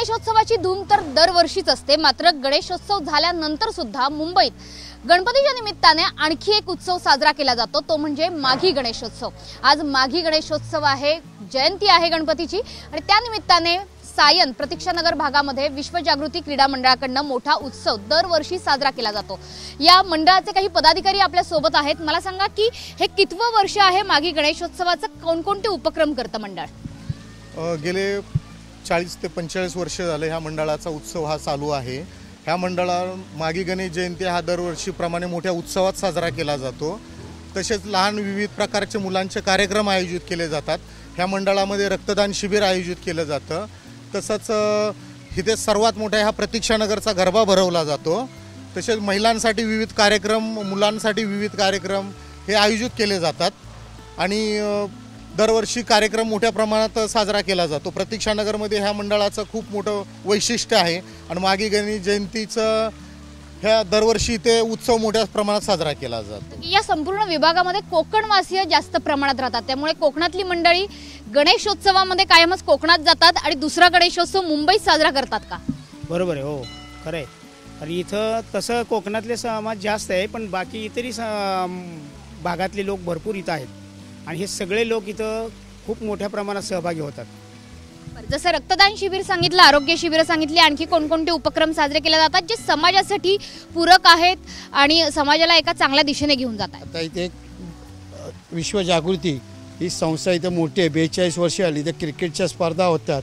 गणेशोत्सवाची धूम तर दरवर्षीच असते, मात्र गणेशोत्सव झाल्यानंतर सुद्धा मुंबईत गणपतीच्या निमित्ताने आणखी एक उत्सव साजरा केला जातो, तो म्हणजे माघी गणेशोत्सव। आज माघी गणेशोत्सव आहे, जयंती आहे गणपतीची आणि त्या निमित्ताने सायन प्रतीक्षानगर भागामध्ये विश्वजागृती क्रीडा मंडळाकडून मोठा उत्सव दरवर्षी साजरा केला जातो। या मंडळाचे काही पदाधिकारी आपल्या सोबत आहेत। मला सांगा की हे कितवं वर्ष आहे माघी गणेशोत्सवाचं, कोणकोणते उपक्रम करतं मंडळ? गेले 40 ते 45 वर्ष झाले ह्या मंडळाचा उत्सव हा चालू आहे। ह्या मंडळा माघी गणेश जयंती हा दरवर्षीप्रमाणे मोठ्या उत्सवात साजरा केला जातो। तसेच लहान विविध प्रकारचे मुलांचे कार्यक्रम आयोजित केले जातात। ह्या मंडळामध्ये रक्तदान शिबिर आयोजित केलं जातं। तसंच इथे सर्वात मोठा ह्या प्रतीक्षानगरचा गरबा भरवला जातो। तसेच महिलांसाठी विविध कार्यक्रम, मुलांसाठी विविध कार्यक्रम हे आयोजित केले जातात आणि दरवर्षी कार्यक्रम मोठ्या प्रमाणात साजरा केला जातो। प्रतीक्षानगरमध्ये ह्या मंडळाचं खूप मोठं वैशिष्ट्य आहे आणि माघी गणेश जयंतीचं ह्या दरवर्षी ते उत्सव मोठ्या प्रमाणात साजरा केला जातो। या संपूर्ण विभागामध्ये कोकणवासीय जास्त प्रमाणात राहतात, त्यामुळे कोकणातली मंडळी गणेशोत्सवामध्ये कायमच कोकणात जातात आणि दुसरा गणेशोत्सव मुंबईत साजरा करतात का? बरोबर आहे, हो खरं आहे। आणि इथं तसं कोकणातले समाज जास्त आहे, पण बाकी इतरही भागातले लोक भरपूर इथं आहेत आणि हे सगळे लोक इथं खूप मोठ्या प्रमाणात सहभागी होतात। जसं रक्तदान शिबिर सांगितलं, आरोग्य शिबिर सांगितली, आणखी कोणकोणते उपक्रम साजरे केले जातात जे समाजासाठी पूरक आहेत आणि समाजाला एका चांगल्या दिशेने घेऊन जातात? आता इथे विश्वजागृती ही संस्था इथं मोठी आहे, 42 वर्षे आली। इथं क्रिकेटच्या स्पर्धा होतात,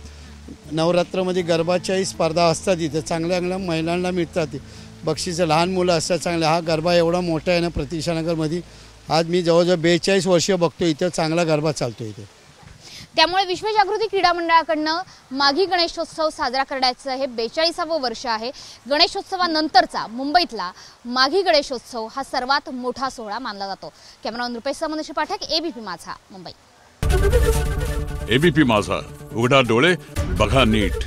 नवरात्रामध्ये गरबाच्याही स्पर्धा असतात, इथं चांगल्या चांगल्या महिलांना मिळतात बक्षिसं, लहान मुलं असतात चांगले। हा गरबा एवढा मोठा आहे ना प्रतीक्षानगरमध्ये, आज मी जवळजवळ 42 वर्ष बघतो इथं चांगला गरबा चालतो इथे। त्यामुळे विश्वजागृती क्रीडा मंडळाकडनं माघी गणेशोत्सव साजरा करण्याचं हे 42वे वर्ष आहे। गणेशोत्सवानंतरचा मुंबईतला माघी गणेशोत्सव हा सर्वात मोठा सोहळा मानला जातो। कॅमेरामन रुपेशसह मनीष पाठक, एबीपी माझा, मुंबई। एबीपी माझा, उघडा डोळे बघा नीट।